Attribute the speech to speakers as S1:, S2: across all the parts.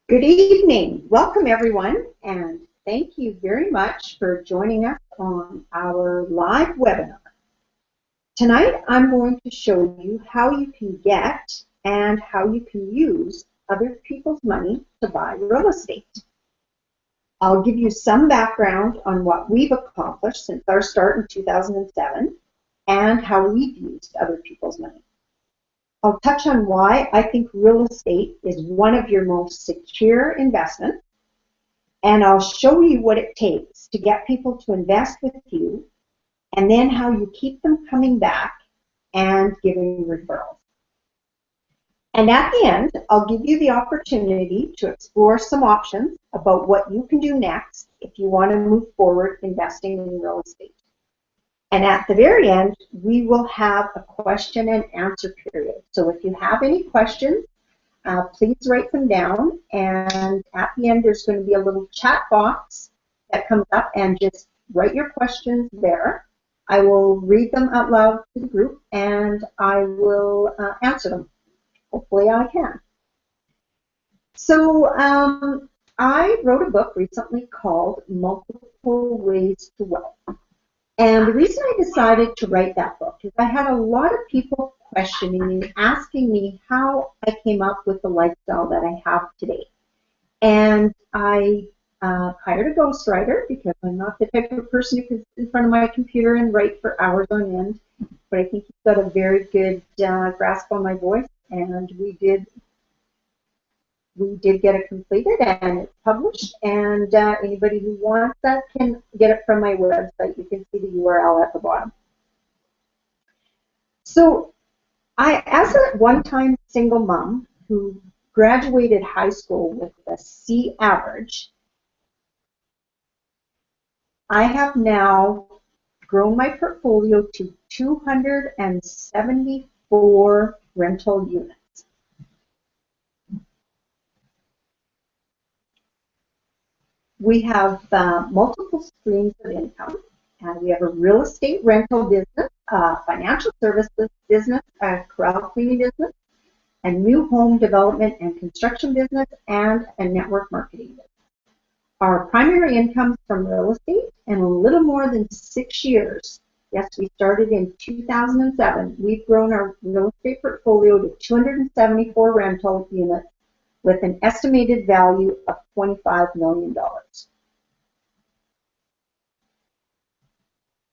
S1: Good evening. Welcome, everyone, and thank you very much for joining us on our live webinar. Tonight, I'm going to show you how you can get and how you can use other people's money to buy real estate. I'll give you some background on what we've accomplished since our start in 2007 and how we've used other people's money. I'll touch on why I think real estate is one of your most secure investments, and I'll show you what it takes to get people to invest with you, and then how you keep them coming back and giving referrals. And at the end, I'll give you the opportunity to explore some options about what you can do next if you want to move forward investing in real estate. And at the very end, we will have a question and answer period. So if you have any questions, please write them down. And at the end, there's going to be a little chat box that comes up, and just write your questions there. I will read them out loud to the group, and I will answer them. Hopefully I can. So I wrote a book recently called Multiple Ways to Wealth. And the reason I decided to write that book is I had a lot of people questioning me, asking me how I came up with the lifestyle that I have today. And I hired a ghostwriter because I'm not the type of person who can sit in front of my computer and write for hours on end. But I think he's got a very good grasp on my voice, and we did get it completed and it's published, and anybody who wants that can get it from my website. You can see the URL at the bottom. So as a one-time single mom who graduated high school with a C average, I have now grown my portfolio to 274 rental units. We have multiple streams of income. We have a real estate rental business, a financial services business, a corral cleaning business, a new home development and construction business, and a network marketing business. Our primary income is from real estate, and in a little more than 6 years, yes, we started in 2007, we've grown our real estate portfolio to 274 rental units with an estimated value of $25 million.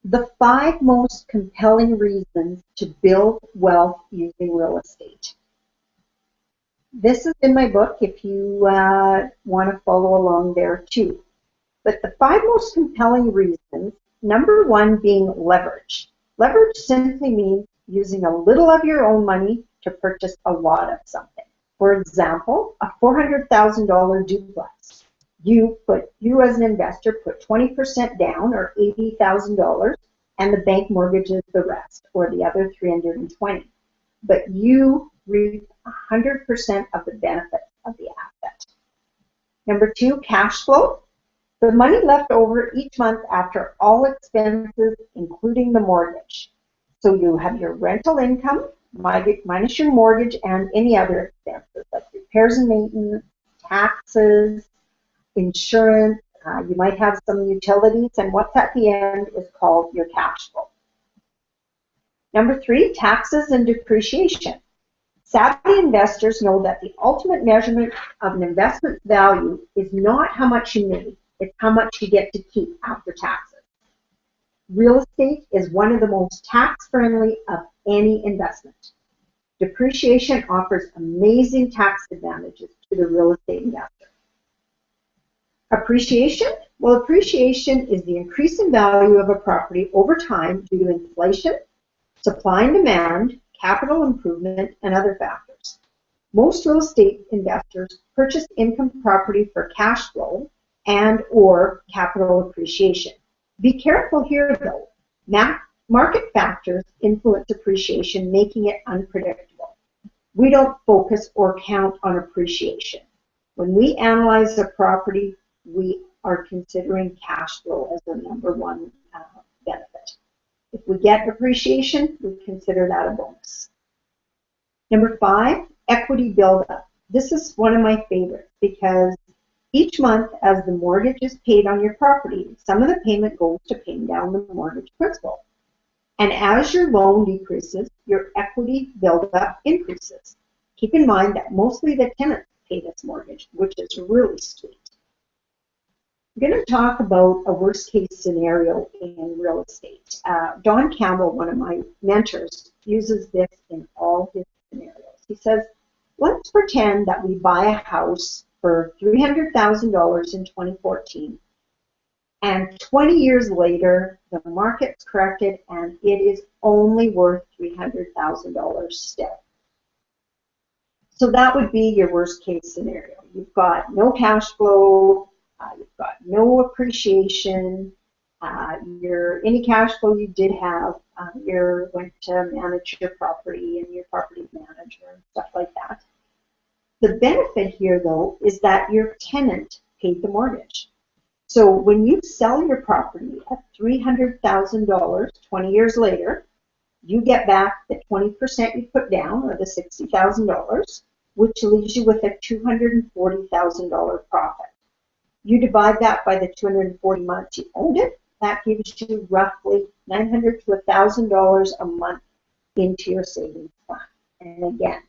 S1: The 5 most compelling reasons to build wealth using real estate. This is in my book if you want to follow along there too. But the 5 most compelling reasons, number 1 being leverage. Leverage simply means using a little of your own money to purchase a lot of something. For example, a $400,000 duplex. You as an investor put 20% down, or $80,000, and the bank mortgages the rest, or the other $320,000. But you reap 100% of the benefits of the asset. Number 2, cash flow. The money left over each month after all expenses, including the mortgage. So you have your rental income minus your mortgage and any other expenses like repairs and maintenance, taxes, insurance. You might have some utilities, and what's at the end is called your cash flow. Number 3, taxes and depreciation. Savvy investors know that the ultimate measurement of an investment value is not how much you made, it's how much you get to keep after taxes. Real estate is one of the most tax-friendly of any investment. Depreciation offers amazing tax advantages to the real estate investor. Appreciation? Well, appreciation is the increase in value of a property over time due to inflation, supply and demand, capital improvement, and other factors. Most real estate investors purchase income property for cash flow and or capital appreciation. Be careful here though. Market factors influence appreciation, making it unpredictable. We don't focus or count on appreciation. When we analyze a property, we are considering cash flow as the number one benefit. If we get appreciation, we consider that a bonus. Number 5, equity buildup. This is one of my favorites because each month as the mortgage is paid on your property, some of the payment goes to paying down the mortgage principal. And as your loan decreases, your equity buildup increases. Keep in mind that mostly the tenants pay this mortgage, which is really sweet. I'm going to talk about a worst case scenario in real estate. Don Campbell, one of my mentors, uses this in all his scenarios. He says, let's pretend that we buy a house for $300,000 in 2014, and 20 years later, the market's corrected and it is only worth $300,000 still. So that would be your worst case scenario. You've got no cash flow, you've got no appreciation, any cash flow you did have, you're going to manage your property and your property manager and stuff like that. The benefit here, though, is that your tenant paid the mortgage. So when you sell your property at $300,000 20 years later, you get back the 20% you put down, or the $60,000, which leaves you with a $240,000 profit. You divide that by the 240 months you owned it, that gives you roughly $900 to $1,000 a month into your savings plan. And again,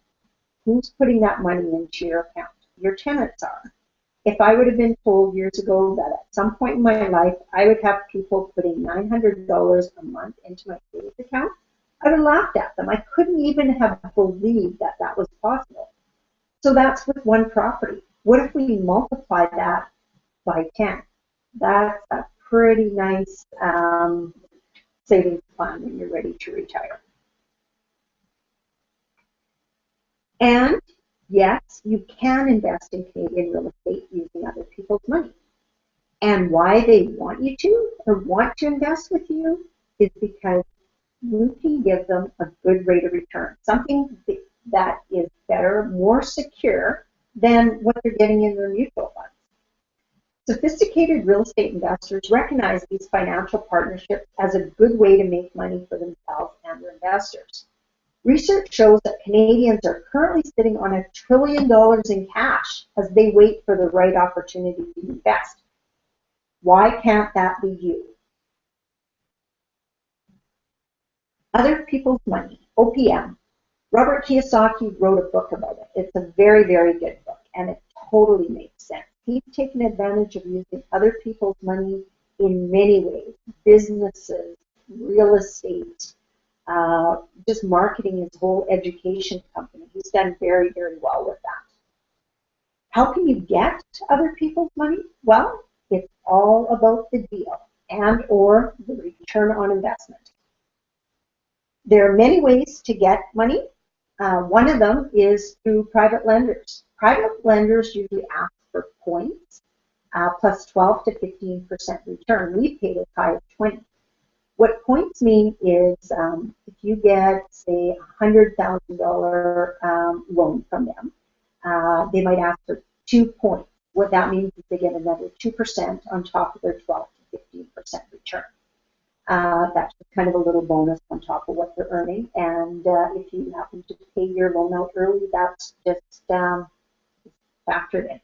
S1: who's putting that money into your account? Your tenants are. If I would have been told years ago that at some point in my life I would have people putting $900 a month into my savings account, I would have laughed at them. I couldn't even have believed that that was possible. So that's with one property. What if we multiply that by 10? That's a pretty nice savings plan when you're ready to retire. And yes, you can invest in Canadian real estate using other people's money. And why they want you to or want to invest with you is because you can give them a good rate of return, something that is better, more secure than what they're getting in their mutual funds. Sophisticated real estate investors recognize these financial partnerships as a good way to make money for themselves and their investors. Research shows that Canadians are currently sitting on $1 trillion in cash as they wait for the right opportunity to invest. Why can't that be you? Other people's money, OPM. Robert Kiyosaki wrote a book about it. It's a very, very good book, and it totally makes sense. He's taken advantage of using other people's money in many ways, businesses, real estate, just marketing his whole education company. He's done very, very well with that. How can you get other people's money? Well, it's all about the deal and or the return on investment. There are many ways to get money. One of them is through private lenders. Private lenders usually ask for points plus 12 to 15% return. We've paid as high as 20. What points mean is if you get, say, a $100,000 loan from them, they might ask for 2 points. What that means is they get another 2% on top of their 12 to 15% return. That's kind of a little bonus on top of what they're earning. And if you happen to pay your loan out early, that's just factored in.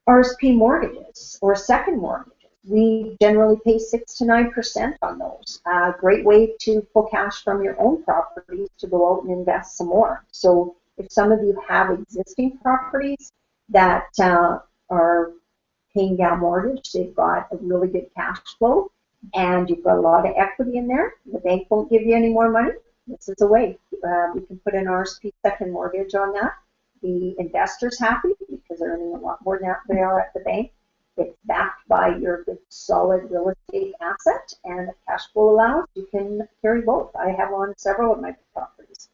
S1: RSP mortgages or second mortgages. We generally pay 6 to 9% on those. Great way to pull cash from your own properties to go out and invest some more. So if some of you have existing properties that are paying down mortgage, they've got a really good cash flow, and you've got a lot of equity in there, the bank won't give you any more money. This is a way. We can put an RSP second mortgage on that. The investor's happy because they're earning a lot more than they are at the bank. it's backed by your good solid real estate asset and the cash flow allows, you can carry both. I have on several of my properties.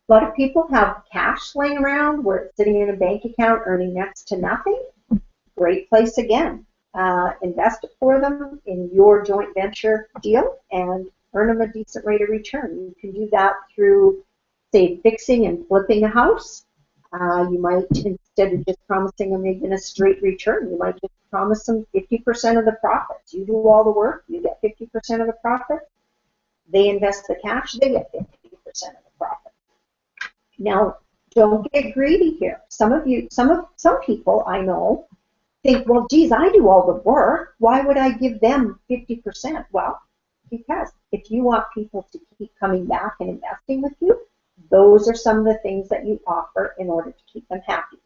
S1: A lot of people have cash laying around where it's sitting in a bank account earning next to nothing. Great place again. Invest it for them in your joint venture deal and earn them a decent rate of return. You can do that through, say, fixing and flipping a house. You might, instead of just promising them even a straight return, you might just promise them 50% of the profits. You do all the work, you get 50% of the profits. They invest the cash, they get 50% of the profit. Now, don't get greedy here. Some people I know think, well, geez, I do all the work. Why would I give them 50%? Well, because if you want people to keep coming back and investing with you, those are some of the things that you offer in order to keep them happy.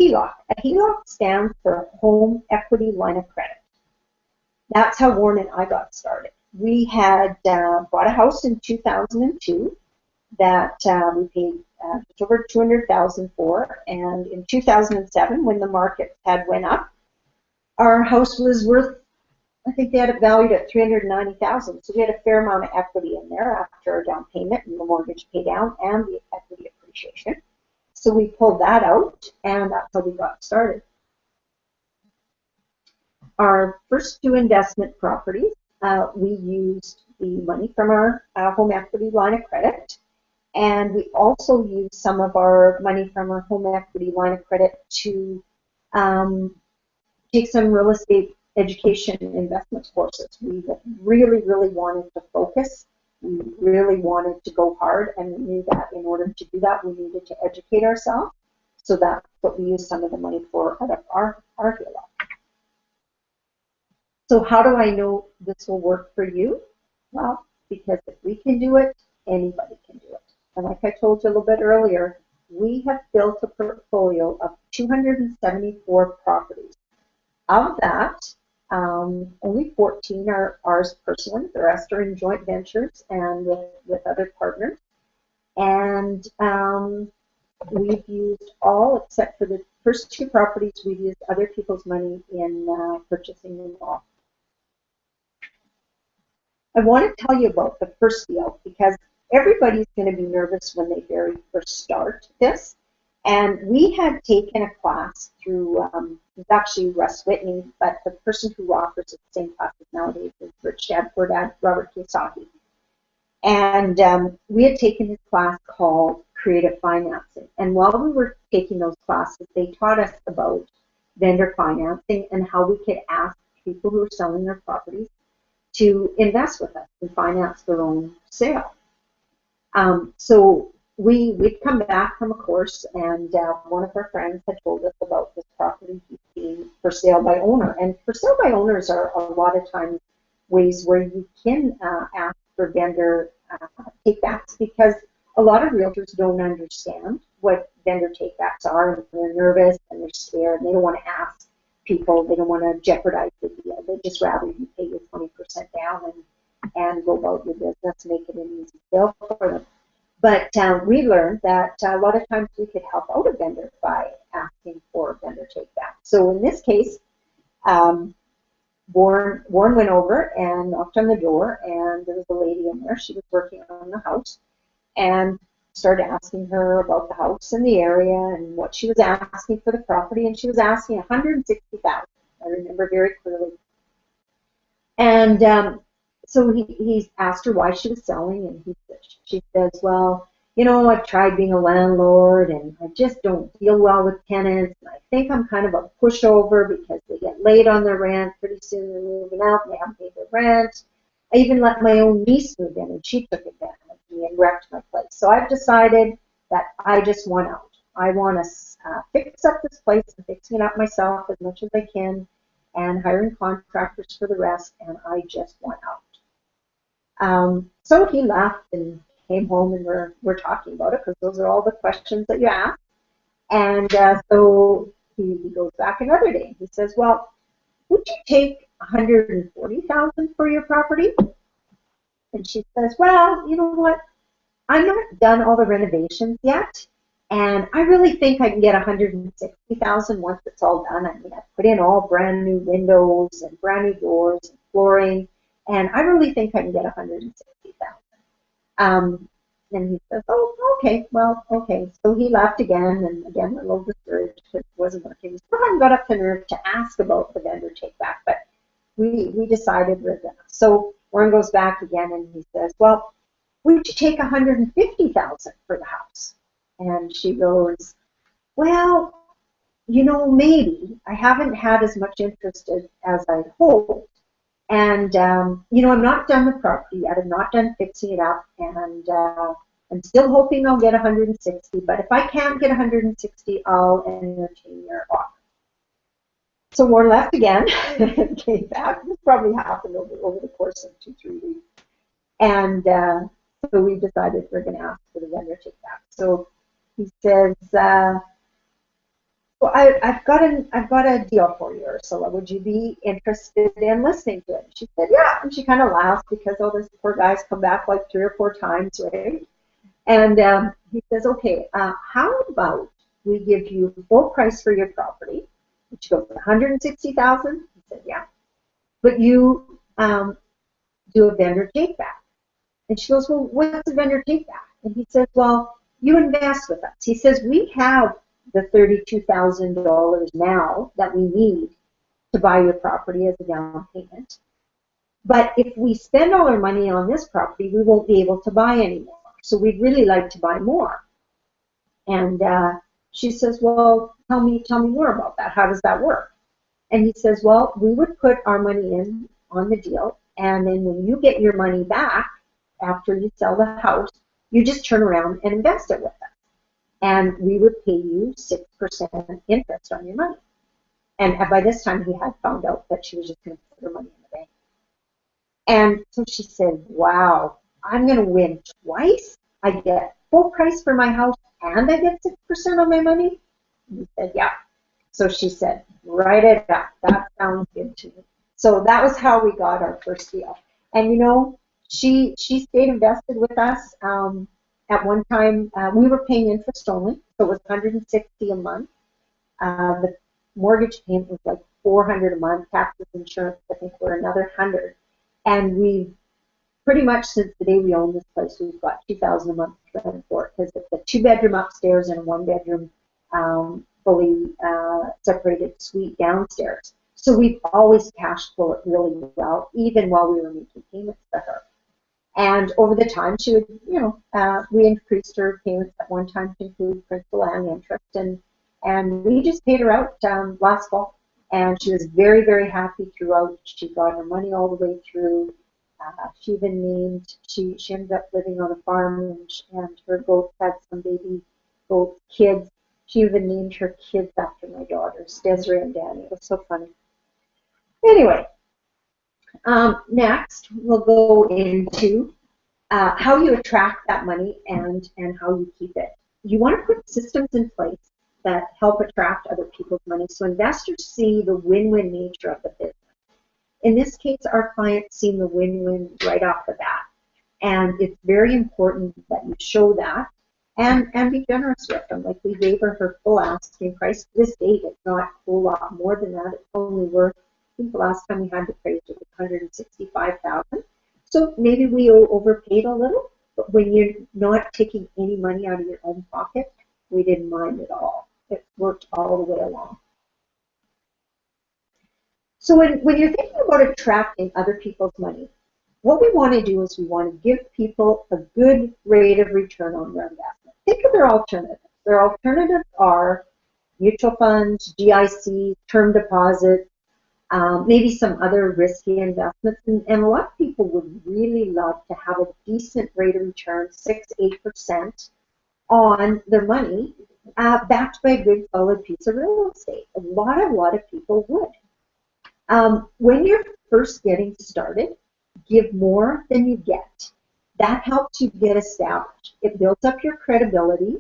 S1: HELOC. A HELOC stands for Home Equity Line of Credit. That's how Warren and I got started. We had bought a house in 2002 that we paid just over $200,000 for, and in 2007, when the market had went up, our house was worth, I think they had it valued at $390,000. So we had a fair amount of equity in there after our down payment and the mortgage pay down and the equity appreciation. So we pulled that out, and that's how we got started. Our first two investment properties, we used the money from our home equity line of credit. And we also use some of our money from our home equity line of credit to take some real estate education and investment courses. We really, really wanted to focus. We really wanted to go hard, and we knew that in order to do that, we needed to educate ourselves. So that's what we used some of the money for out of our HELOC. So how do I know this will work for you? Well, because if we can do it, anybody can do it. And like I told you a little bit earlier, we have built a portfolio of 274 properties. Of that, only 14 are ours personally. The rest are in joint ventures and with other partners. And we've used all, except for the first two properties, we've used other people's money in purchasing them all. I want to tell you about the first deal because everybody's going to be nervous when they very first start this. And we had taken a class through, it was actually Russ Whitney, but the person who offers the same classes nowadays is Rich Dad, Poor Dad, Robert Kiyosaki. And we had taken his class called Creative Financing. And while we were taking those classes, they taught us about vendor financing and how we could ask people who are selling their properties to invest with us and finance their own sale. So we'd come back from a course, and one of our friends had told us about this property being for sale by owner. And for sale by owners are a lot of times ways where you can ask for vendor takebacks, because a lot of realtors don't understand what vendor takebacks are, and they're nervous and they're scared and they don't want to ask people, they don't want to jeopardize the deal. They'd just rather you pay your 20% down and go about your business, make it an easy deal for them. But we learned that a lot of times we could help out a vendor by asking for a vendor takeback. So in this case, Warren went over and knocked on the door, and there was a lady in there. She was working on the house, and started asking her about the house and the area and what she was asking for the property, and she was asking $160,000. I remember very clearly. And so he asked her why she was selling, and she says, well, you know, I've tried being a landlord, and I just don't deal well with tenants. And I think I'm kind of a pushover because they get late on their rent. Pretty soon they're moving out, and they haven't paid their rent. I even let my own niece move in, and she took advantage of me and wrecked my place. So I've decided that I just want out. I want to fix up this place and fixing it up myself as much as I can, and hiring contractors for the rest, and I just want out. So he left and came home, and we're talking about it because those are all the questions that you ask. And so he goes back another day. He says, well, would you take $140,000 for your property? And she says, well, you know what? I'm not done all the renovations yet, And I really think I can get 160,000 once it's all done. I mean, I put in all brand new windows and brand new doors and flooring, and I really think I can get 160,000. And he says, oh, okay, well, okay. So he left again, and again, we're a little discouraged because it wasn't working. We still haven't got up the nerve to ask about the vendor take back, but we decided we're gonna. So Warren goes back again, and he says, well, would you take 150,000 for the house? And she goes, well, you know, maybe. I haven't had as much interest as I'd hoped. And, you know, I'm not done the property yet. I'm not done fixing it up. And I'm still hoping I'll get 160. But if I can't get 160, I'll entertain your offer. So Warren left again and came back. This probably happened over the course of 2-3 weeks. And so we decided we're going to ask for the vendor take back. So he says, well, I've got a deal for you, Ursula. Would you be interested in listening to it? And she said, yeah. And she kind of laughed because, oh, this poor guy's come back like 3 or 4 times, right? And he says, okay, how about we give you full price for your property, which goes to 160,000? He said, yeah. But you do a vendor take back. And she goes, well, what's a vendor take back? And he says, well, you invest with us. He says, we have the $32,000 now that we need to buy your property as a down payment. But if we spend all our money on this property, we won't be able to buy anymore. So we'd really like to buy more. And she says, well, tell me more about that. How does that work? And he says, well, we would put our money in on the deal, and then when you get your money back after you sell the house, you just turn around and invest it with us. And we would pay you 6% interest on your money. And by this time, he had found out that she was just going to put her money in the bank. And so she said, wow, I'm going to win twice. I get full price for my house and I get 6% on my money? And he said, yeah. So she said, write it up. That sounds good to me. So that was how we got our first deal. And you know, she stayed invested with us. At one time, we were paying interest only, so it was $160 a month. The mortgage payment was like $400 a month. Taxes, insurance, I think, were another $100. And we pretty much since the day we owned this place, we've got $2,000 a month to rent for it because it's a 2-bedroom upstairs and a 1-bedroom fully separated suite downstairs. So we've always cash flow it really well, even while we were making payments to her. And over the time, she would, you know, we increased her payments at one time to include principal and interest, and we just paid her out last fall. And she was very, very happy throughout. She got her money all the way through. She even named, she ended up living on a farm, and her goats had some baby goat kids. She even named her kids after my daughters, Desiree and Danny. It was so funny. Anyway. Next, we'll go into how you attract that money and how you keep it. You want to put systems in place that help attract other people's money so investors see the win-win nature of the business. In this case, our client's seen the win-win right off the bat. And it's very important that you show that and be generous with them. Like we gave her full asking price. To this date, it's not a whole lot more than that. It's only worth, I think the last time we had the price was $165,000. So maybe we overpaid a little, but when you're not taking any money out of your own pocket, we didn't mind at all. It worked all the way along. So when you're thinking about attracting other people's money, what we want to do is we want to give people a good rate of return on their investment. Think of their alternatives. Their alternatives are mutual funds, GICs, term deposits, maybe some other risky investments. And a lot of people would really love to have a decent rate of return, 6-8% on their money, backed by a good solid piece of real estate. A lot of people would. When you're first getting started, give more than you get. That helps you get established. It builds up your credibility,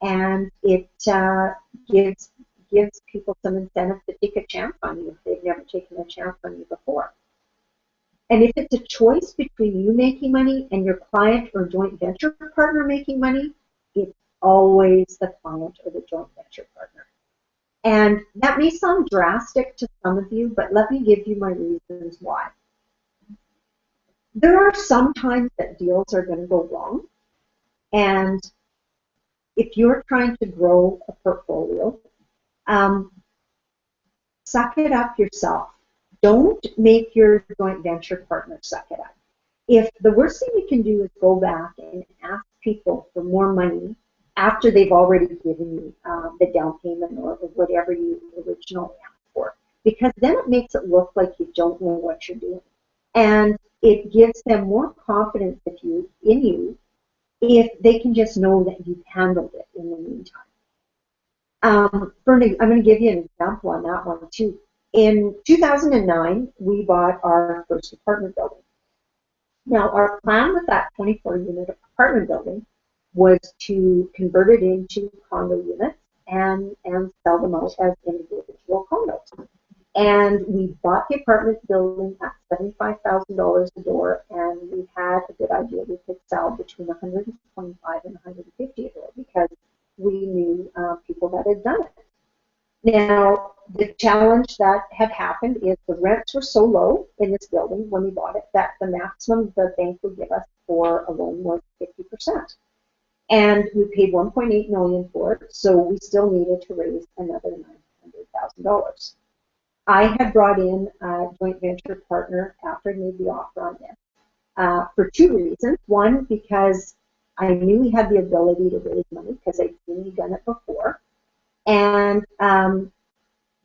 S1: and it gives people some incentive to take a chance on you if they've never taken a chance on you before. And if it's a choice between you making money and your client or joint venture partner making money, it's always the client or the joint venture partner. And that may sound drastic to some of you, but let me give you my reasons why. There are some times that deals are going to go wrong, and if you're trying to grow a portfolio, suck it up yourself. Don't make your joint venture partner suck it up. If the worst thing you can do is go back and ask people for more money after they've already given you the down payment or whatever you originally asked for, because then it makes it look like you don't know what you're doing. And it gives them more confidence in you if they can just know that you've handled it in the meantime. Bernie, I'm going to give you an example on that one too. In 2009, we bought our first apartment building. Now, our plan with that 24-unit apartment building was to convert it into condo units and sell them out as individual condos. And we bought the apartment building at $75,000 a door, and we had a good idea we could sell between $125 and $150 a door because we knew people that had done it. Now, the challenge that had happened is the rents were so low in this building when we bought it that the maximum the bank would give us for a loan was 50%. And we paid $1.8 million for it, so we still needed to raise another $900,000. I had brought in a joint venture partner after I made the offer on this for two reasons. One, because I knew we had the ability to raise money because I'd seen he'd done it before. And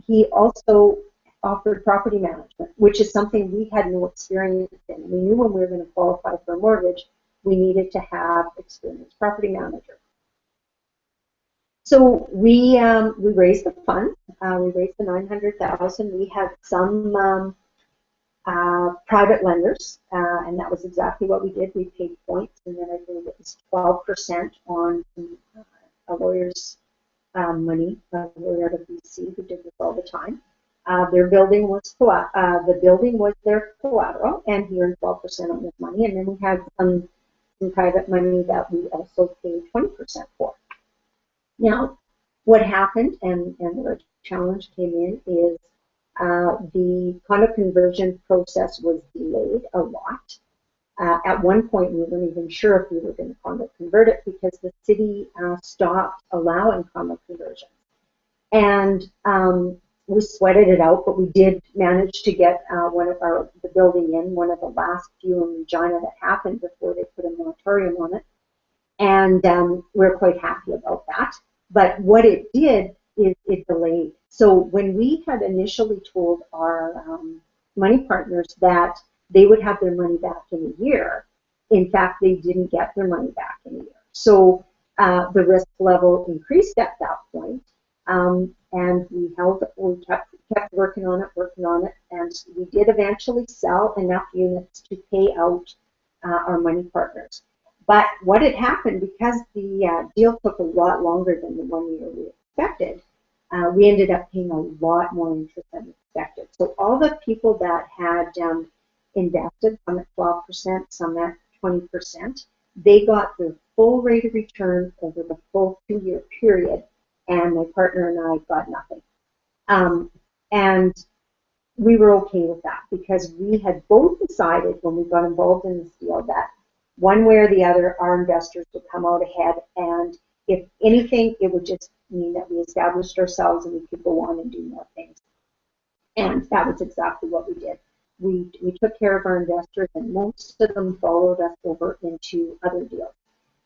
S1: he also offered property management, which is something we had no experience in. We knew when we were going to qualify for a mortgage, we needed to have experienced property manager. So we raised the funds. We raised the $900,000. We had some private lenders, and that was exactly what we did. We paid points, and then I believe it was 12% on a lawyer's money, a lawyer out of BC who did this all the time. Their building was the building was their collateral, and he earned 12% on his money. And then we had some private money that we also paid 20% for. Now, what happened, and the challenge came in, is the condo conversion process was delayed a lot. At one point, we weren't even sure if we were going to condo convert it because the city stopped allowing condo conversions. And we sweated it out, but we did manage to get the building in, one of the last few in Regina that happened before they put a moratorium on it. And we're quite happy about that. But what it did is it delayed. So when we had initially told our money partners that they would have their money back in a year, in fact, they didn't get their money back in a year. So the risk level increased at that point, and we kept working on it, and we did eventually sell enough units to pay out our money partners. But what had happened, because the deal took a lot longer than the 1 year we expected, we ended up paying a lot more interest than expected. So all the people that had invested, some at 12%, some at 20%, they got their full rate of return over the full 2 year period, and my partner and I got nothing. And we were okay with that because we had both decided when we got involved in this deal that one way or the other, our investors would come out ahead, and if anything, it would just mean that we established ourselves and we could go on and do more things. And that was exactly what we did. We took care of our investors, and most of them followed us over into other deals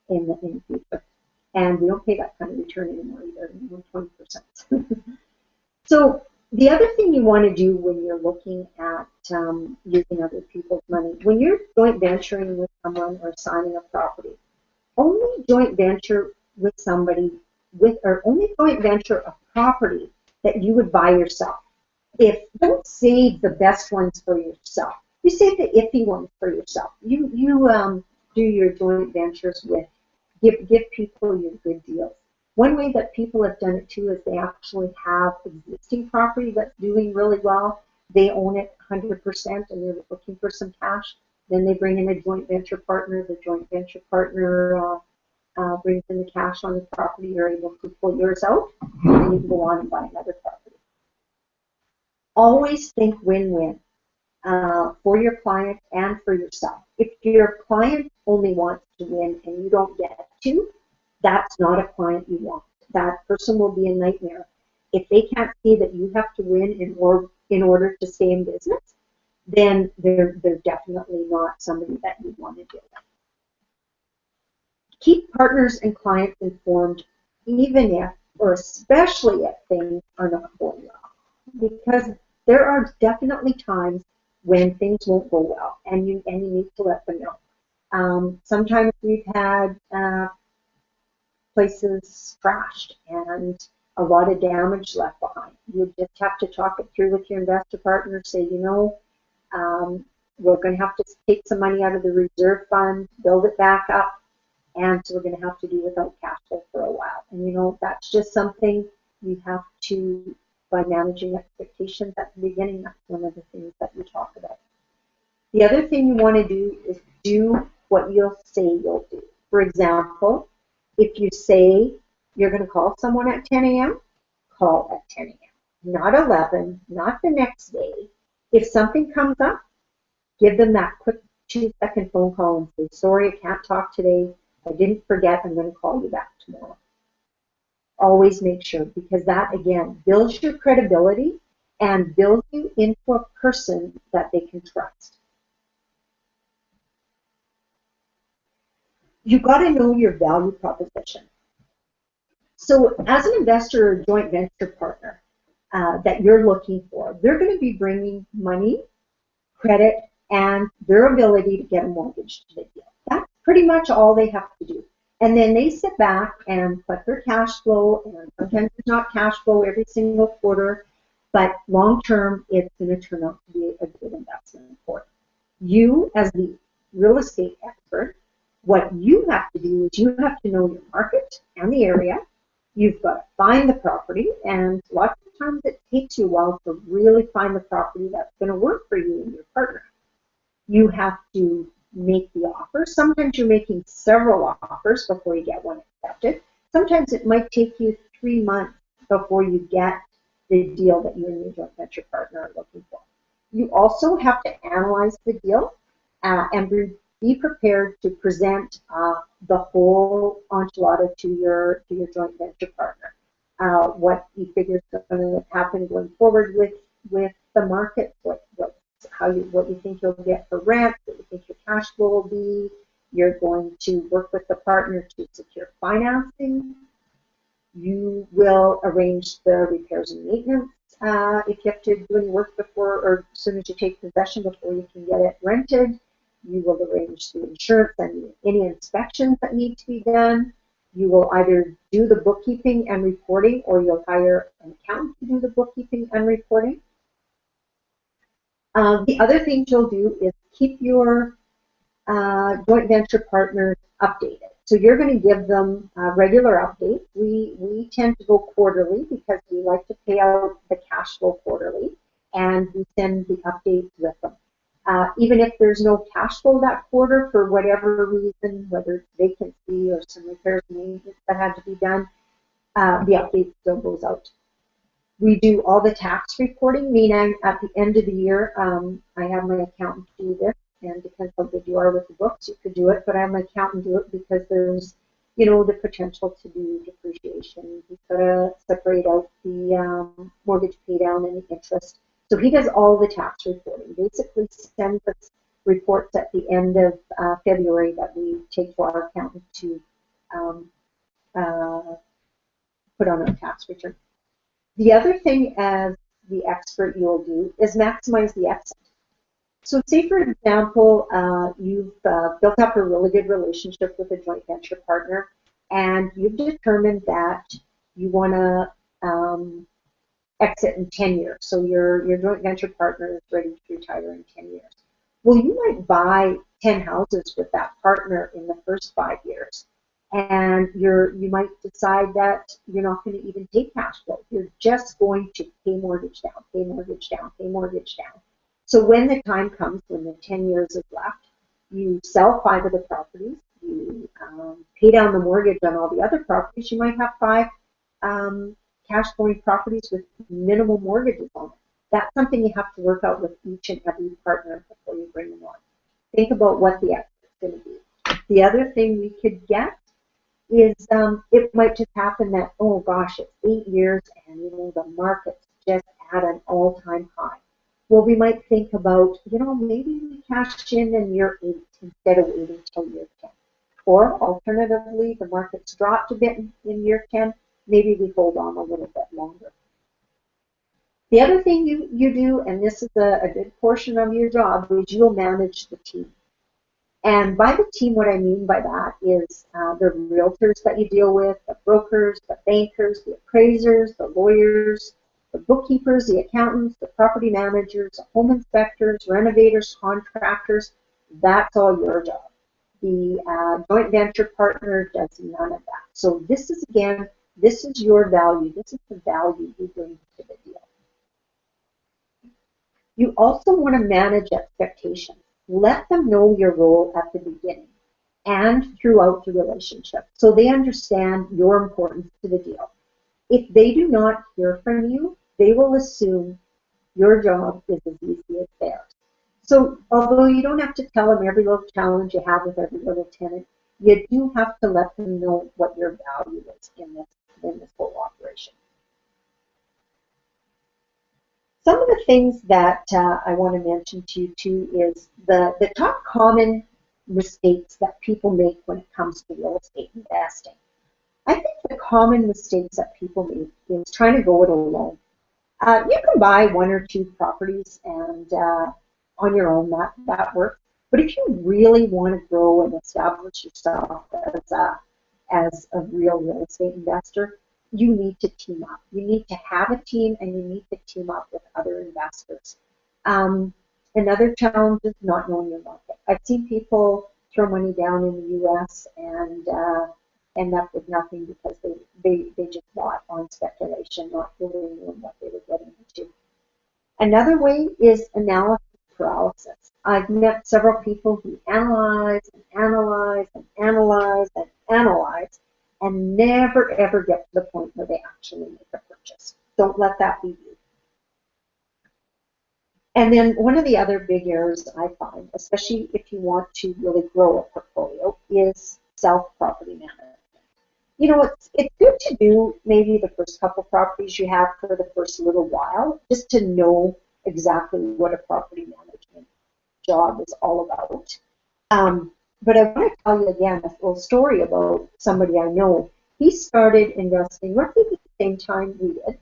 S1: in the future. And we don't pay that kind of return anymore either, 20%. So the other thing you want to do when you're looking at using other people's money, when you're joint venturing with someone or signing a property, only joint venture with somebody or only joint venture a property that you would buy yourself. Don't save the best ones for yourself. You save the iffy ones for yourself. You do your joint ventures with, give people your good deals. One way that people have done it too is they actually have existing property that's doing really well. They own it 100% and they're looking for some cash. Then they bring in a joint venture partner. The joint venture partner brings in the cash on the property, you're able to pull yours out, and then you can go on and buy another property. Always think win-win for your client and for yourself. If your client only wants to win and you don't get to, that's not a client you want. That person will be a nightmare. If they can't see that you have to win in order to stay in business, then they're definitely not somebody that you want to deal with. Keep partners and clients informed, even if, or especially if things are not going well, because there are definitely times when things won't go well, and you need to let them know. Sometimes we've had places crashed and a lot of damage left behind. You just have to talk it through with your investor partner. Say, you know, we're going to have to take some money out of the reserve fund, build it back up, and so we're going to have to do without cash flow for a while. And you know, that's just something you have to, by managing expectations at the beginning, that's one of the things that you talk about. The other thing you want to do is do what you'll say you'll do. For example, if you say you're going to call someone at 10 a.m., call at 10 a.m., not 11, not the next day. If something comes up, give them that quick 2-second phone call and say, sorry, I can't talk today. I didn't forget, I'm going to call you back tomorrow. Always make sure, because that, again, builds your credibility and builds you into a person that they can trust. You've got to know your value proposition. So as an investor or joint venture partner that you're looking for, they're going to be bringing money, credit, and their ability to get a mortgage to the deal. That's pretty much all they have to do. And then they sit back and collect their cash flow, and sometimes it's not cash flow every single quarter, but long term, it's going to turn out to be a good investment for them. You, as the real estate expert, what you have to do is you have to know your market and the area. You've got to find the property, and lots of times it takes you a while to really find the property that's going to work for you and your partner. You have to make the offer. Sometimes you're making several offers before you get one accepted. Sometimes it might take you 3 months before you get the deal that you and your joint venture partner are looking for. You also have to analyze the deal and be prepared to present the whole enchilada to your joint venture partner. What you figure is going to happen going forward with the market, what you think you'll get for rent, what you think your cash flow will be. You're going to work with the partner to secure financing. You will arrange the repairs and maintenance if you have to do any work before or as soon as you take possession before you can get it rented. You will arrange the insurance and any inspections that need to be done. You will either do the bookkeeping and reporting, or you'll hire an accountant to do the bookkeeping and reporting. The other thing you'll do is keep your joint venture partners updated. So you're going to give them regular updates. We tend to go quarterly because we like to pay out the cash flow quarterly, and we send the updates with them. Even if there's no cash flow that quarter for whatever reason, whether it's vacancy or some repairs and maintenance that had to be done, the update still goes out. We do all the tax reporting, meaning at the end of the year, I have my accountant do this, and depends how good you are with the books, you could do it, but I have my accountant do it because there's, you know, the potential to do depreciation. He's got to separate out the mortgage pay down and the interest. So he does all the tax reporting, basically sends us reports at the end of February that we take to our accountant to put on our tax return. The other thing as the expert you'll do is maximize the exit. So say, for example, you've built up a really good relationship with a joint venture partner, and you've determined that you want to exit in 10 years. So your joint venture partner is ready to retire in 10 years. Well, you might buy 10 houses with that partner in the first 5 years. And you might decide that you're not going to even take cash flow. You're just going to pay mortgage down, pay mortgage down, pay mortgage down. So when the time comes, when the 10 years is left, you sell 5 of the properties, you pay down the mortgage on all the other properties, you might have 5 cash flowing properties with minimal mortgages on it. That's something you have to work out with each and every partner before you bring them on. Think about what the exit is going to be. The other thing we could get is it might just happen that, oh gosh, it's 8 years and the market's just at an all-time high. Well, we might think about, maybe we cash in year 8 instead of waiting till year 10. Or alternatively, the market's dropped a bit in year 10, maybe we hold on a little bit longer. The other thing you do, and this is a good portion of your job, is you'll manage the team. And by the team, what I mean by that is the realtors that you deal with, the brokers, the bankers, the appraisers, the lawyers, the bookkeepers, the accountants, the property managers, the home inspectors, renovators, contractors. That's all your job. The joint venture partner does none of that. So this is, again, this is your value. This is the value you bring to the deal. You also want to manage expectations. Let them know your role at the beginning and throughout the relationship so they understand your importance to the deal. If they do not hear from you, they will assume your job is as easy as theirs. So although you don't have to tell them every little challenge you have with every little tenant, you do have to let them know what your value is in this whole operation. Some of the things that I want to mention to you too is the top common mistakes that people make when it comes to real estate investing. I think the common mistakes that people make is trying to go it alone. You can buy 1 or 2 properties and on your own, that works. But if you really want to grow and establish yourself as a real estate investor, you need to team up. You need to have a team, and you need to team up with other investors. Another challenge is not knowing your market. I've seen people throw money down in the U.S. and end up with nothing because they just bought on speculation, not really knowing what they were getting into. Another way is analysis paralysis. I've met several people who analyze and analyze and analyze and analyze and never ever get to the point where they actually make a purchase. Don't let that be you. And then one of the other big errors I find, especially if you want to really grow a portfolio, is self-property management. It's good to do maybe the first couple properties you have for the first little while, just to know exactly what a property management job is all about. But I want to tell you again a little story about somebody I know. He started investing roughly at the same time we did,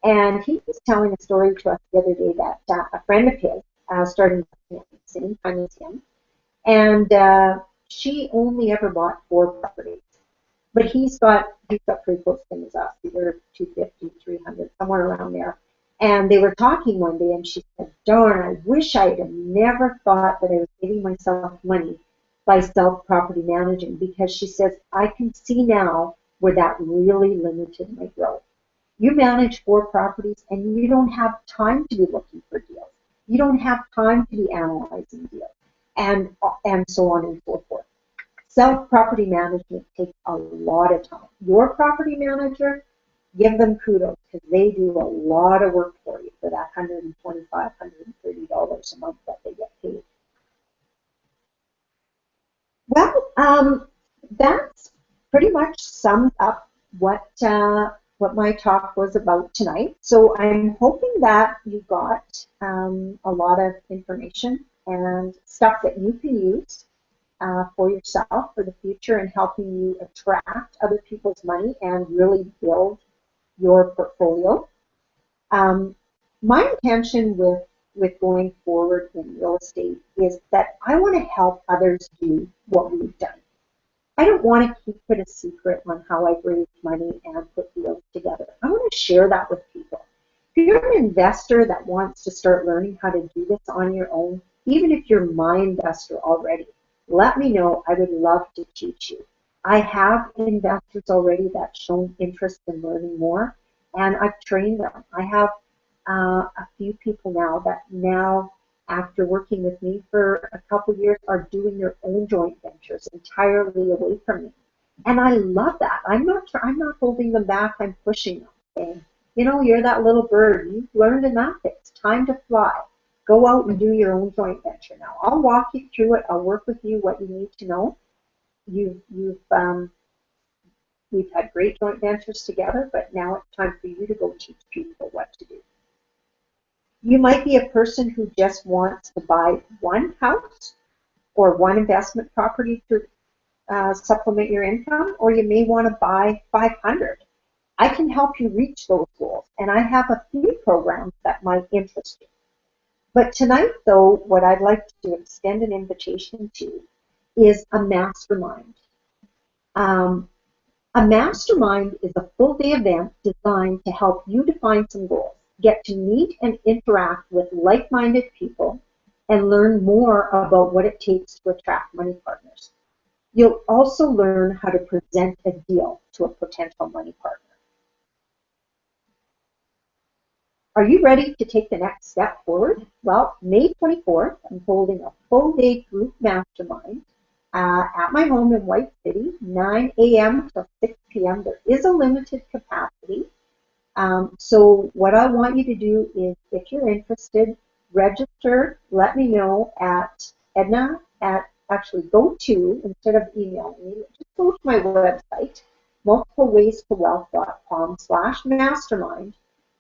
S1: and he was telling a story to us the other day that a friend of his started investing at the same time as him, and she only ever bought 4 properties. But he's got pretty close things up, either 250, 300, somewhere around there. And they were talking one day, and she said, darn, I wish I had never thought that I was giving myself money by self-property managing, because she says, I can see now where that really limited my growth. You manage 4 properties, and you don't have time to be looking for deals. You don't have time to be analyzing deals, and so on and so forth. Self-property management takes a lot of time. Your property manager, give them kudos, because they do a lot of work for you for that $125, $130 a month that they get paid. Well, that's pretty much sums up what my talk was about tonight. So I'm hoping that you got a lot of information and stuff that you can use for yourself for the future in helping you attract other people's money and really build your portfolio. My intention with going forward in real estate is that I want to help others do what we've done. I don't want to keep it a secret on how I've raised money and put deals together. I want to share that with people. If you're an investor that wants to start learning how to do this on your own, even if you're my investor already, let me know. I would love to teach you. I have investors already that shown interest in learning more, and I've trained them. I have a few people now that now after working with me for a couple years are doing their own joint ventures entirely away from me. And I love that. I'm not holding them back. I'm pushing them, saying, you know, you're that little bird. You've learned enough. It's time to fly. Go out and do your own joint venture now. I'll walk you through it. I'll work with you what you need to know. We've had great joint ventures together, but now it's time for you to go teach people what to do. You might be a person who just wants to buy one house or one investment property to supplement your income, or you may want to buy 500. I can help you reach those goals, and I have a few programs that might interest you. But tonight, though, what I'd like to extend an invitation to is a mastermind. Um, a mastermind is a full-day event designed to help you define some goals, get to meet and interact with like-minded people, and learn more about what it takes to attract money partners. You'll also learn how to present a deal to a potential money partner. Are you ready to take the next step forward? Well, May 24th, I'm holding a full-day group mastermind at my home in White City, 9 a.m. till 6 p.m. There is a limited capacity. So what I want you to do is, if you're interested, register, let me know at Edna actually go to, instead of emailing me, just go to my website, multipleways2wealth.com/mastermind.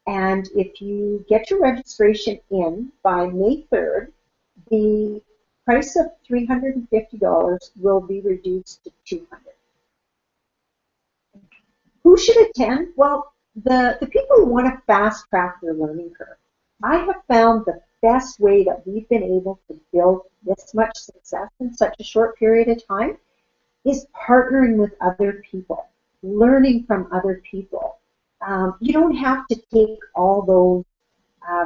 S1: And if you get your registration in by May 3rd, the price of $350 will be reduced to $200. Who should attend? Well, the people who want to fast track their learning curve. I have found the best way that we've been able to build this much success in such a short period of time is partnering with other people, learning from other people. You don't have to take all those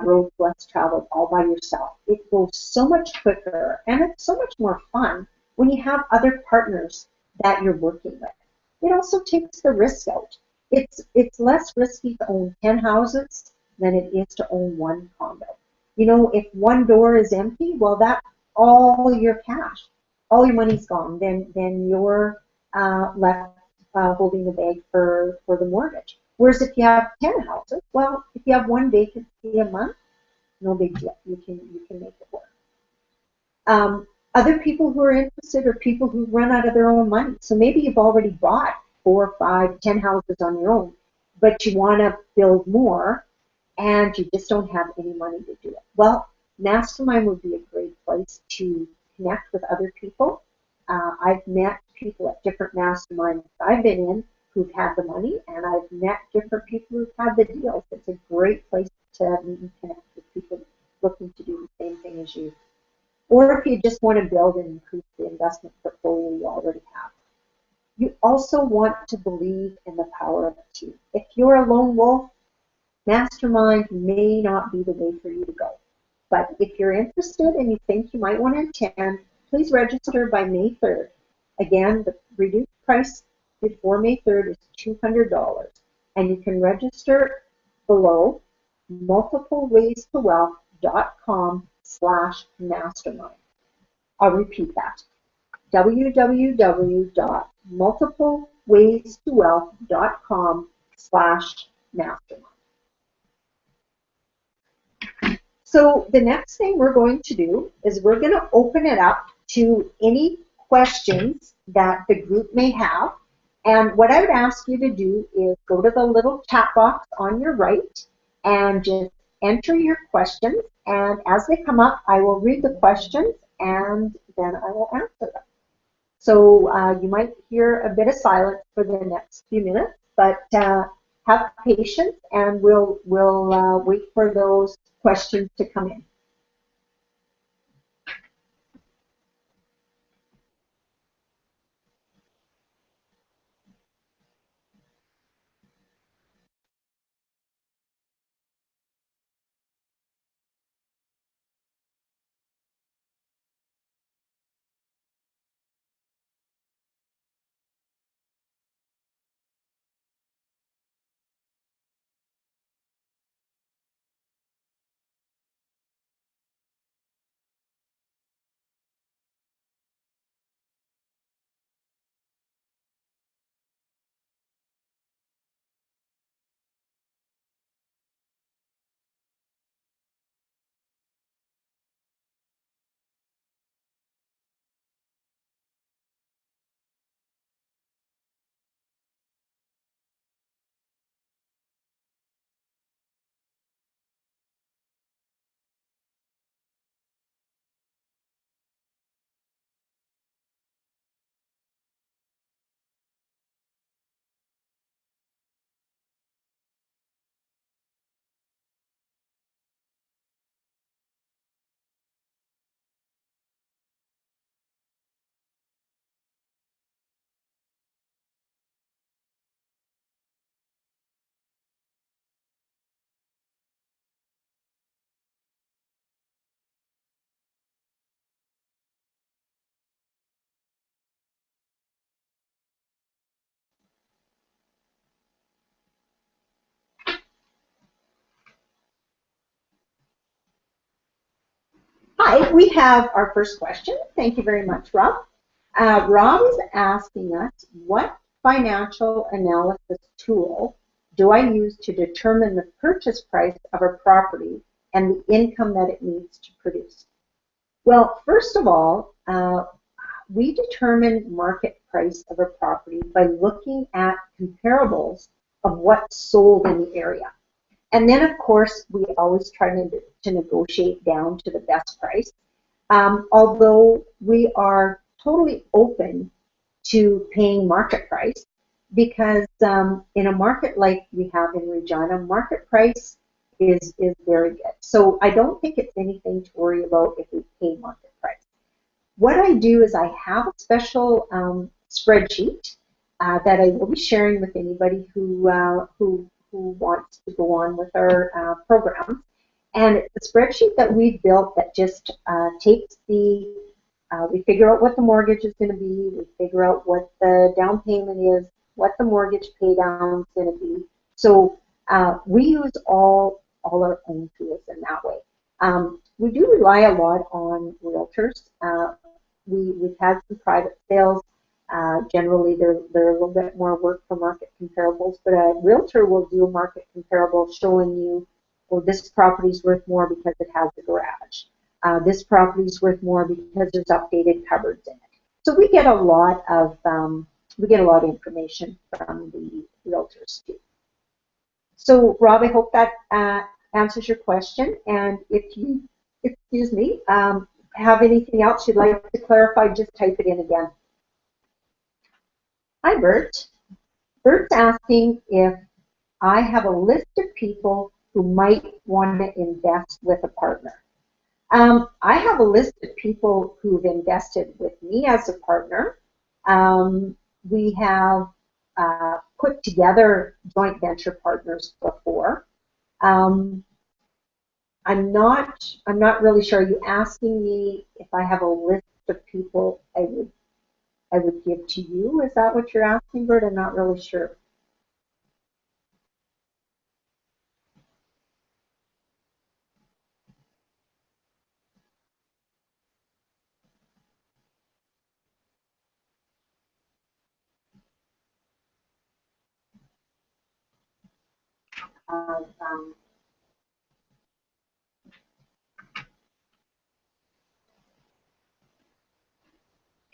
S1: roads less traveled all by yourself. It goes so much quicker, and it's so much more fun when you have other partners that you're working with. It also takes the risk out. It's less risky to own 10 houses than it is to own one condo. You know, if one door is empty, well, that's all your cash, all your money's gone. Then you're left holding the bag for the mortgage. Whereas if you have 10 houses, well, if you have one vacancy a month, no big deal. You can make it work. Other people who are interested are people who run out of their own money. So maybe you've already bought 4, 5, 10 houses on your own, but you want to build more and you just don't have any money to do it. Well, Mastermind would be a great place to connect with other people. I've met people at different masterminds I've been in who've had the money, and I've met different people who've had the deals. It's a great place to meet and connect with people looking to do the same thing as you. Or if you just want to build and increase the investment portfolio you already have. You also want to believe in the power of a team. If you're a lone wolf, Mastermind may not be the way for you to go. But if you're interested and you think you might want to attend, please register by May 3rd. Again, the reduced price before May 3rd is $200. And you can register below multipleways2wealth.com/mastermind. I'll repeat that. www.multipleways2wealth.com/mastermind. So the next thing we're going to do is we're going to open it up to any questions that the group may have. And what I would ask you to do is go to the little chat box on your right and just enter your questions. And as they come up, I will read the questions and then I will answer them. So you might hear a bit of silence for the next few minutes, but have patience and we'll wait for those questions to come in. we have our first question. Thank you very much, Rob. Rob is asking us, what financial analysis tool do I use to determine the purchase price of a property and the income that it needs to produce? Well, first of all, we determine market price of a property by looking at comparables of what's sold in the area. And then, of course, we always try to negotiate down to the best price, although we are totally open to paying market price because in a market like we have in Regina, market price is very good. So I don't think it's anything to worry about if we pay market price. What I do is I have a special spreadsheet that I will be sharing with anybody who wants to go on with our program. And it's a spreadsheet that we've built that just takes the, we figure out what the mortgage is going to be, we figure out what the down payment is, what the mortgage pay down is going to be. So we use all our own tools in that way. We do rely a lot on realtors. We've had some private sales. Generally, they're a little bit more work for market comparables, but a realtor will do a market comparable showing you, well, this property is worth more because it has a garage. This property is worth more because there's updated cupboards in it. So we get a lot of information from the realtors too. So Rob, I hope that answers your question. And if you, excuse me, have anything else you'd like to clarify, just type it in again. Hi, Bert. Bert's asking if I have a list of people who might want to invest with a partner. I have a list of people who've invested with me as a partner. We have put together joint venture partners before. I'm not really sure. Are you asking me if I have a list of people I would give to you? Is that what you're asking, Bert? I'm not really sure.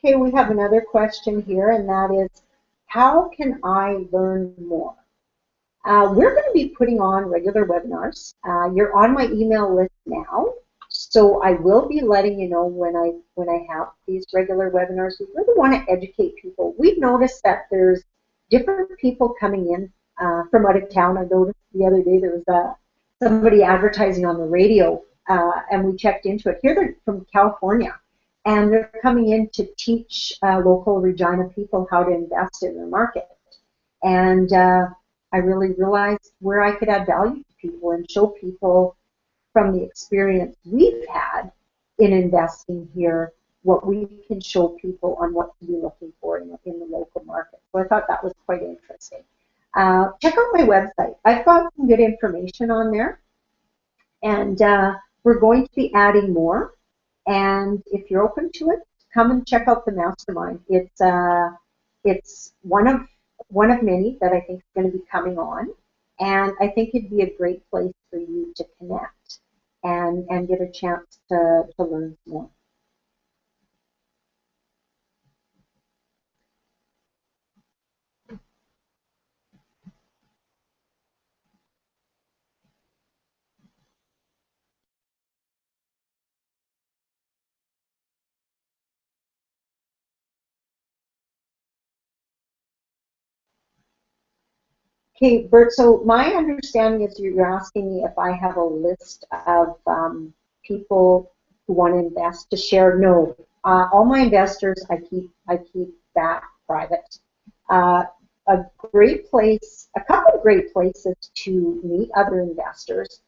S1: Okay, we have another question here, and that is, how can I learn more? We're going to be putting on regular webinars. You're on my email list now, so I will be letting you know when I have these regular webinars. We really want to educate people. We've noticed that there's different people coming in from out of town. I noticed the other day there was somebody advertising on the radio, and we checked into it. Here they're from California, and they're coming in to teach local Regina people how to invest in their market. And I really realized where I could add value to people and show people from the experience we've had in investing here what we can show people on what to be looking for in the local market. So I thought that was quite interesting. Check out my website. I've got some good information on there, and we're going to be adding more. And if you're open to it, come and check out the mastermind. It's one of many that I think is going to be coming on, and I think it'd be a great place for you to connect and get a chance to learn more. Okay, Bert, so my understanding is you're asking me if I have a list of people who want to invest to share. No, all my investors, I keep that private. A great place, a couple of great places to meet other investors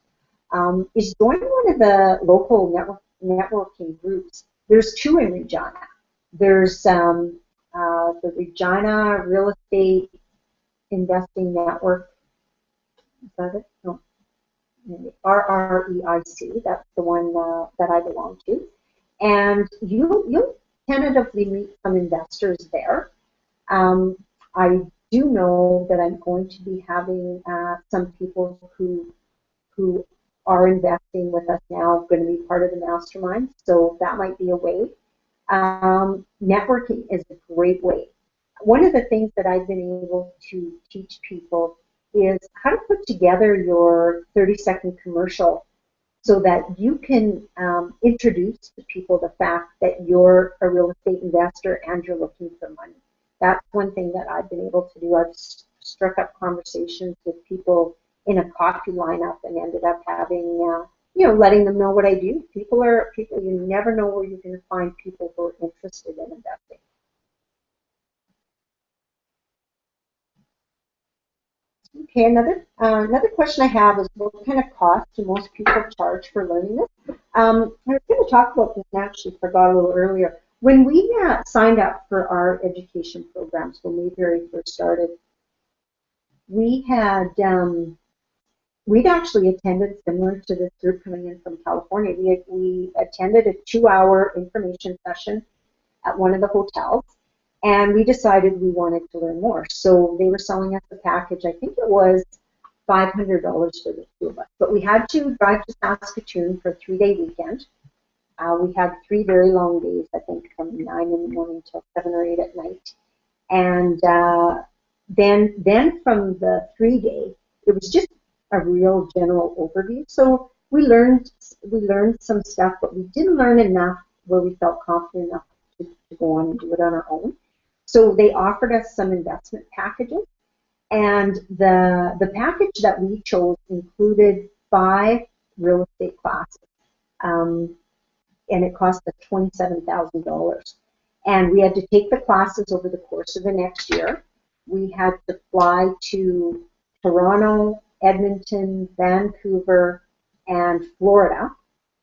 S1: is join one of the local networking groups. There's two in Regina. There's the Regina Real Estate Investing Network. Is that it? No. RREIC. That's the one that I belong to. And you'll tentatively meet some investors there. I do know that I'm going to be having some people who are investing with us now going to be part of the mastermind, so that might be a way. Networking is a great way. One of the things that I've been able to teach people is how to put together your 30-second commercial so that you can introduce to people the fact that you're a real estate investor and you're looking for money. That's one thing that I've been able to do. I've struck up conversations with people in a coffee lineup and ended up having, letting them know what I do. People, you never know where you're going to find people who are interested in investing. Okay, another question I have is what kind of cost do most people charge for learning this? I was going to talk about this and actually forgot a little earlier. When we signed up for our education programs, when we very first started, we had we'd actually attended, similar to this group coming in from California, we attended a 2-hour information session at one of the hotels, and we decided we wanted to learn more. So they were selling us a package. I think it was $500 for the two of us. But we had to drive to Saskatoon for a 3-day weekend. We had 3 very long days, I think from 9 in the morning till 7 or 8 at night. And then from the 3-day, it was just a real general overview. So we learned some stuff, but we didn't learn enough where we felt confident enough to go on and do it on our own. So they offered us some investment packages, and the package that we chose included 5 real estate classes, and it cost us $27,000. And we had to take the classes over the course of the next year. We had to fly to Toronto, Edmonton, Vancouver, and Florida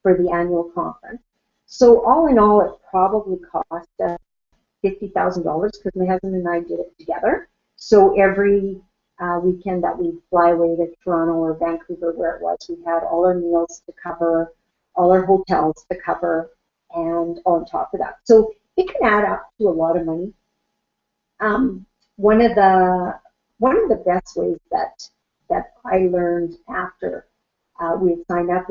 S1: for the annual conference. So all in all, it probably cost us $50,000 because my husband and I did it together. So every weekend that we'd fly away to Toronto or Vancouver, where it was, we had all our meals to cover, all our hotels to cover, and on top of that. So it can add up to a lot of money. One of the best ways that I learned after we had signed up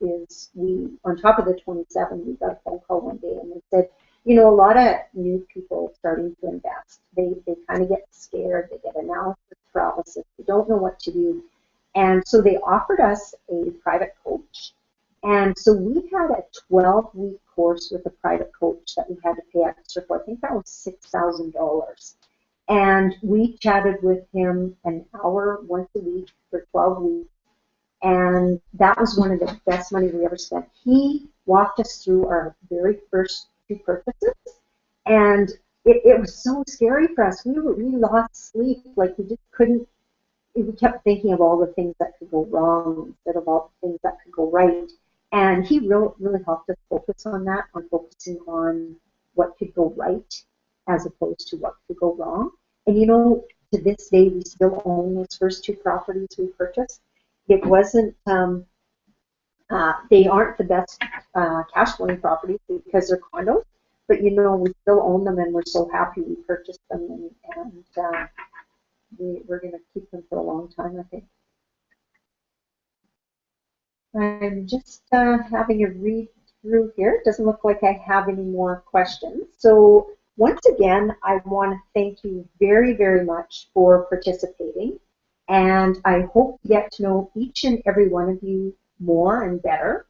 S1: is we, on top of the 27, we got a phone call one day and they said, a lot of new people starting to invest, they kind of get scared, they get analysis paralysis, they don't know what to do. And so they offered us a private coach. And so we had a 12-week course with a private coach that we had to pay extra for. I think that was $6,000. And we chatted with him an hour once a week for 12 weeks. And that was one of the best money we ever spent. He walked us through our very first 2 purchases. And it was so scary for us. We lost sleep. Like, we just couldn't, we kept thinking of all the things that could go wrong instead of all the things that could go right. And he really helped us focus on that, on focusing on what could go right as opposed to what could go wrong. And to this day, we still own those first 2 properties we purchased. It wasn't, they aren't the best cash flowing properties because they're condos, but we still own them and we're so happy we purchased them, and we're going to keep them for a long time, I think. I'm just having a read through here. It doesn't look like I have any more questions. So once again, I want to thank you very, very much for participating. And I hope to get to know each and every one of you more and better.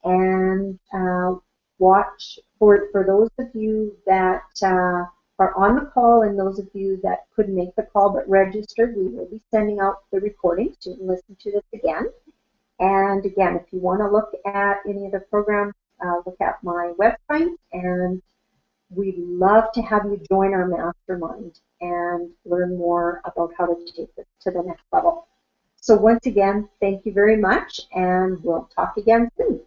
S1: And watch for those of you that are on the call and those of you that couldn't make the call but registered, we will be sending out the recordings so you can listen to this again. And again, if you want to look at any of the programs, look at my website, and we'd love to have you join our mastermind and learn more about how to take this to the next level. So once again, thank you very much, and we'll talk again soon.